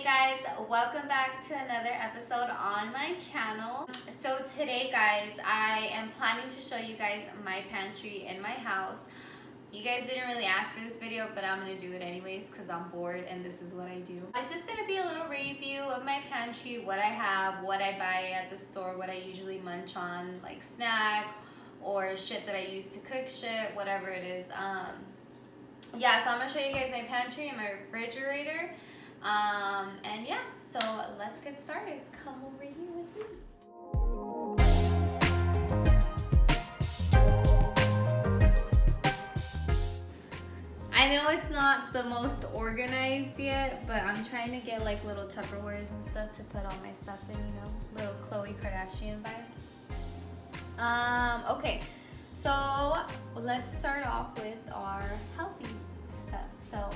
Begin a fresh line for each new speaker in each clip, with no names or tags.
Hey guys, welcome back to another episode on my channel. So today guys, I am planning to show you guys my pantry in my house. You guys didn't really ask for this video, but I'm gonna do it anyways because I'm bored and this is what I do. It's just gonna be a little review of my pantry, what I have, what I buy at the store, what I usually munch on, like snack or shit that I use to cook shit, whatever it is. Yeah, so I'm gonna show you guys my pantry and my refrigerator. And yeah, so let's get started. Come over here with me. I know it's not the most organized yet, but I'm trying to get like little Tupperwares and stuff to put all my stuff in, you know, little Khloe Kardashian vibes. Okay, so let's start off with our healthy stuff. So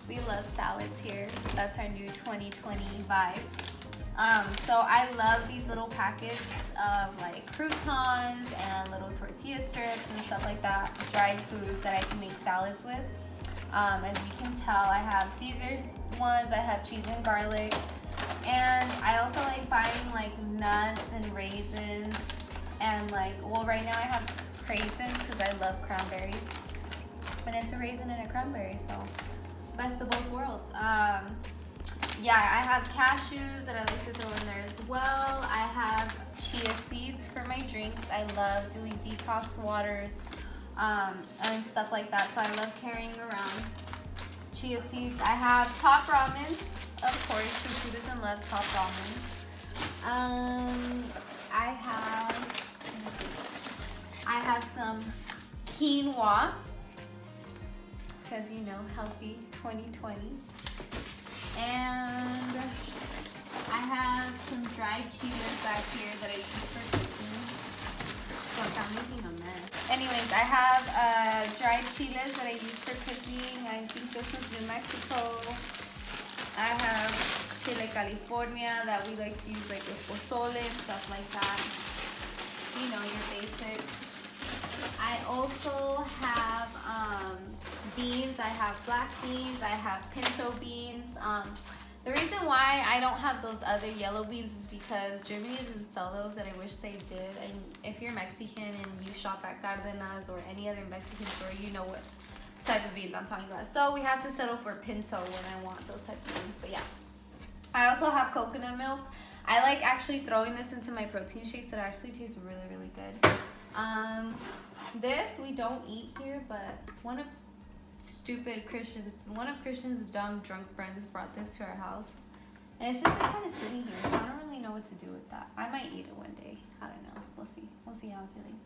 we love salads here. That's our new 2020 vibe. So I love these little packets of like croutons and little tortilla strips and stuff like that, dried foods that I can make salads with. As you can tell, I have Caesar's ones, I have cheese and garlic, and I also like buying like nuts and raisins, and like, well, right now I have craisins because I love cranberries, and it's a raisin and a cranberry, so best of both worlds. Yeah, I have cashews that I like to throw in there as well. I have chia seeds for my drinks. I love doing detox waters and stuff like that, so I love carrying around chia seeds. I have top ramen, of course, who doesn't love top ramen. I have some quinoa, because you know, healthy 2020. And I have some dried chiles back here that I use for cooking. Look, I'm making a mess. Anyways, I have dried chiles that I use for cooking. I think this was New Mexico. I have chile California that we like to use like with pozole and stuff like that. You know, your basics. I also have beans. I have black beans. I have pinto beans. The reason why I don't have those other yellow beans is because Germany doesn't sell those, and I wish they did. And if you're Mexican and you shop at Cardenas or any other Mexican store, you know what type of beans I'm talking about. So we have to settle for pinto when I want those types of beans. But yeah, I also have coconut milk. I like actually throwing this into my protein shakes. It actually tastes really, really good. This we don't eat here, but one of Christian's dumb drunk friends brought this to our house, and it's just been kind of sitting here, so I don't really know what to do with that. I might eat it one day. I don't know. We'll see how I'm feeling.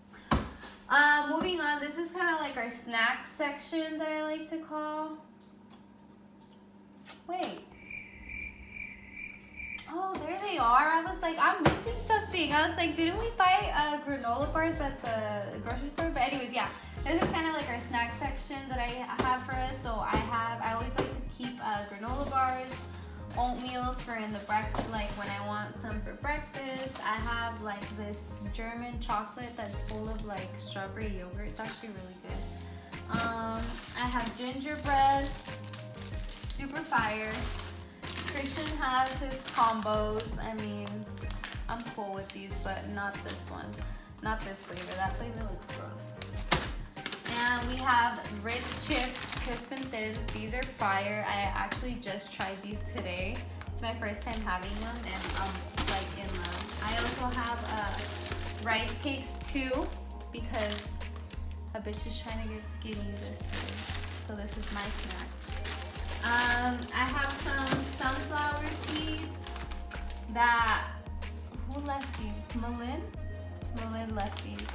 Moving on, this is kind of like our snack section that I like to call. Wait. Oh, there they are. I was like, I'm missing something. I was like, didn't we buy granola bars at the grocery store? But anyways, yeah, this is kind of like our snack section that I have for us. So I always like to keep granola bars, oatmeals for in the breakfast, like when I want some for breakfast. I have like this German chocolate that's full of like strawberry yogurt. It's actually really good. I have gingerbread, super fire. Christian has his combos. I mean, I'm cool with these, but not this one. Not this flavor. That flavor looks gross. And we have Ritz chips, crisp and thin. These are fire. I actually just tried these today. It's my first time having them, and I'm like in love. I also have rice cakes too, because a bitch is trying to get skinny this year. So this is my snack. I have some sunflower seeds that, who left these? Malin left these.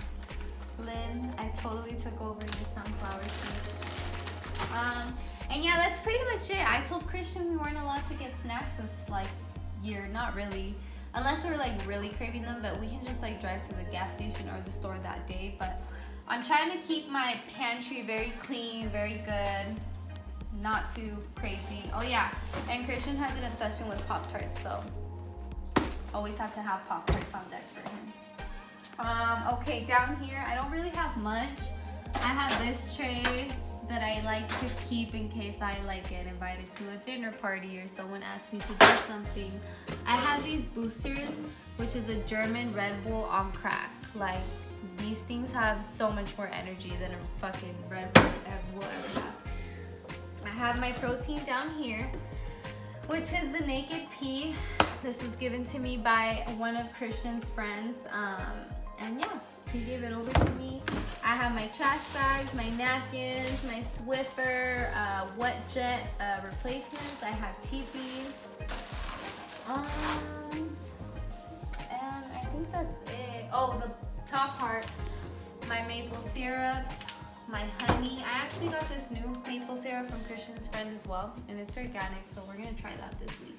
Lynn, I totally took over your sunflower seeds. And yeah, that's pretty much it. I told Christian we weren't allowed to get snacks this like year. Not really, unless we're like really craving them, but we can just like drive to the gas station or the store that day. But I'm trying to keep my pantry very clean, very good. Not too crazy. Oh yeah, and Christian has an obsession with Pop-Tarts, so always have to have Pop-Tarts on deck for him. Okay, down here I don't really have much. I have this tray that I like to keep in case I like get invited to a dinner party or someone asks me to do something. I have these boosters, which is a German Red Bull on crack. Like, these things have so much more energy than a fucking Red Bull will ever have. I have my protein down here, which is the Naked Pea. This was given to me by one of Christian's friends, and yeah, he gave it over to me. I have my trash bags, my napkins, my Swiffer, wet jet replacements. I have teepees. And I think that's it. Oh, the top part, my maple syrups, my honey. I actually got this new maple syrup from Christian's friend as well, and it's organic, so we're gonna try that this week.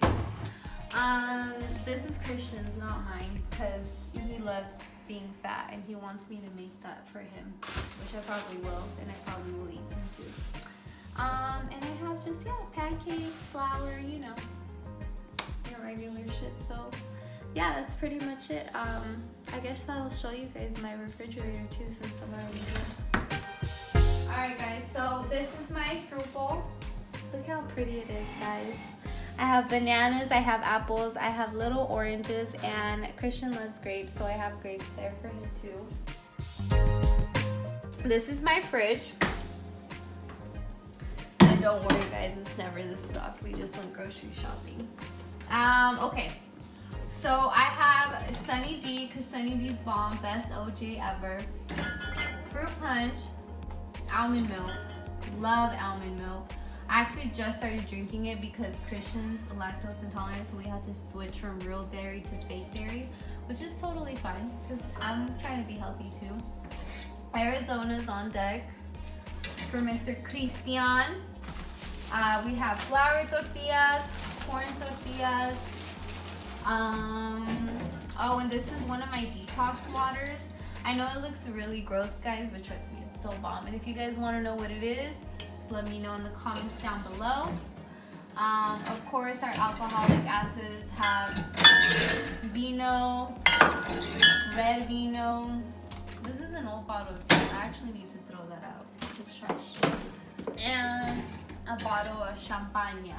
This is Christian's, not mine, because he loves being fat and he wants me to make that for him, which I probably will, and I probably will eat some too. And I have just, yeah, pancakes, flour, you know, your regular shit. So yeah, that's pretty much it. I guess I'll show you guys my refrigerator too, since I'm already here. Alright guys, so this is my fruit bowl. Look how pretty it is, guys. I have bananas, I have apples, I have little oranges, and Christian loves grapes, so I have grapes there for him too. This is my fridge. And don't worry guys, it's never this stocked. We just went grocery shopping. Okay. So I have Sunny D, because Sunny D's bomb, best OJ ever. Fruit punch, almond milk, love almond milk. I actually just started drinking it because Christian's lactose intolerant, so we had to switch from real dairy to fake dairy, which is totally fine because I'm trying to be healthy too. Arizona's on deck for Mr. Christian. We have flour tortillas, corn tortillas. Oh, and this is one of my detox waters. I know it looks really gross, guys, but trust me, it's so bomb. And if you guys want to know what it is, just let me know in the comments down below. Of course, our alcoholic acids have vino, red vino. This is an old bottle too. I actually need to throw that out. It's trash. And a bottle of champagne.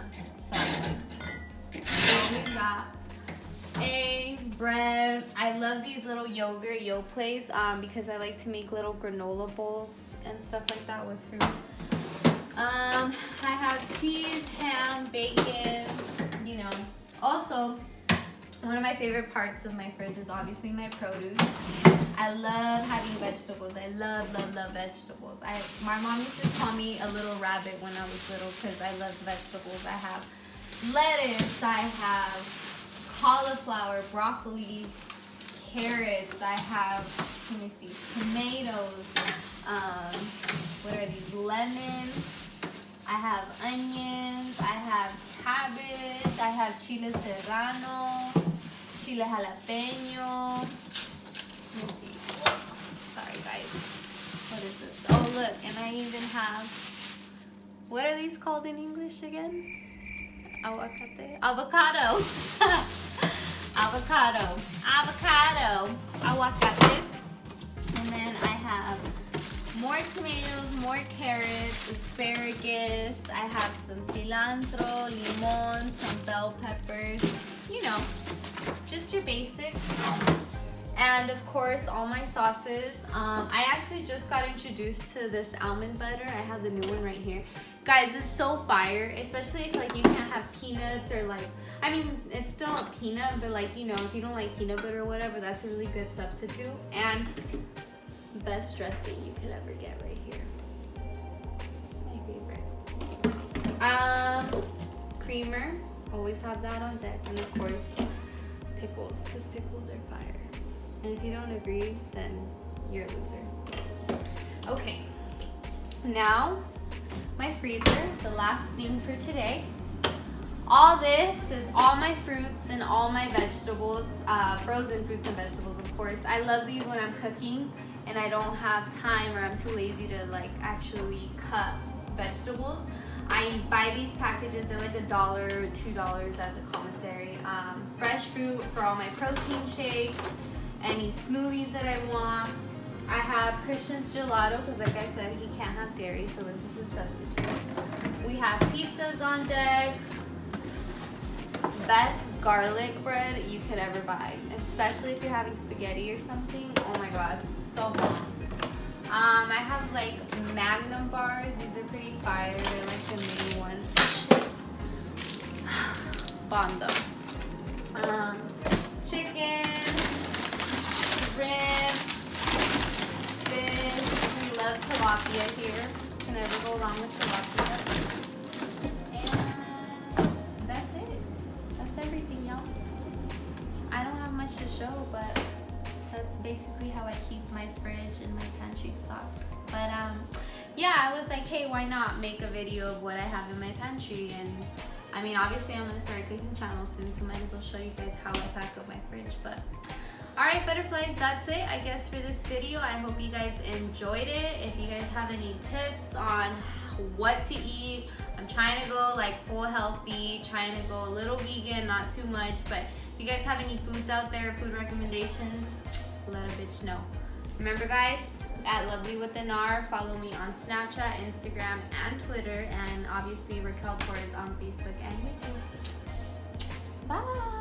So we got eggs, bread. I love these little yogurt plates because I like to make little granola bowls and stuff like that with fruit. I have cheese, ham, bacon, you know. Also, one of my favorite parts of my fridge is obviously my produce. I love having vegetables. I love vegetables. My mom used to call me a little rabbit when I was little because I love vegetables. I have lettuce, I have cauliflower, broccoli, carrots, I have, let me see, tomatoes, what are these, lemons, I have onions, I have cabbage, I have chile serrano, chile jalapeno. Let me see. Sorry guys. What is this? Oh look, and I even have, what are these called in English again? Aguacate? Avocado. Avocado. Aguacate. And then I have more tomatoes, more carrots, asparagus. I have some cilantro, limon, some bell peppers. You know, just your basics. And of course, all my sauces. I actually just got introduced to this almond butter. I have the new one right here. Guys, it's so fire, especially if like you can't have peanuts or like, I mean, it's still a peanut, but like, you know, if you don't like peanut butter or whatever, that's a really good substitute. And best dressing you could ever get right here. It's my favorite. Creamer, always have that on deck. And of course, pickles, because pickles are fire. And if you don't agree, then you're a loser. Okay, now my freezer, the last thing for today. All this is all my fruits and all my vegetables, frozen fruits and vegetables, of course. I love these when I'm cooking and I don't have time or I'm too lazy to like actually cut vegetables. I buy these packages, they're like $1 or $2 at the commissary. Fresh fruit for all my protein shakes, any smoothies that I want. I have Christian's gelato because, like I said, he can't have dairy, so this is a substitute. We have pizzas on deck. Best garlic bread you could ever buy, especially if you're having spaghetti or something. Oh my god, so bomb. I have like Magnum bars. These are pretty fire. They're like the mini ones. Bomb though. Chicken, shrimp, fish. We love tilapia here. Can never go wrong with tilapia. And that's it. That's everything, y'all. I don't have much to show, but that's basically how I keep my fridge and my pantry stocked. But yeah, I was like, hey, why not make a video of what I have in my pantry? And I mean, obviously I'm gonna start a cooking channel soon, so might as well show you guys how I pack up my fridge. But alright, butterflies, that's it I guess for this video. I hope you guys enjoyed it. If you guys have any tips on what to eat, I'm trying to go like full healthy, trying to go a little vegan, not too much. But if you guys have any foods out there, food recommendations, let a bitch know. Remember guys, at Lovely with an R, follow me on Snapchat, Instagram, and Twitter, and obviously Raquel Torres on Facebook and YouTube. Bye!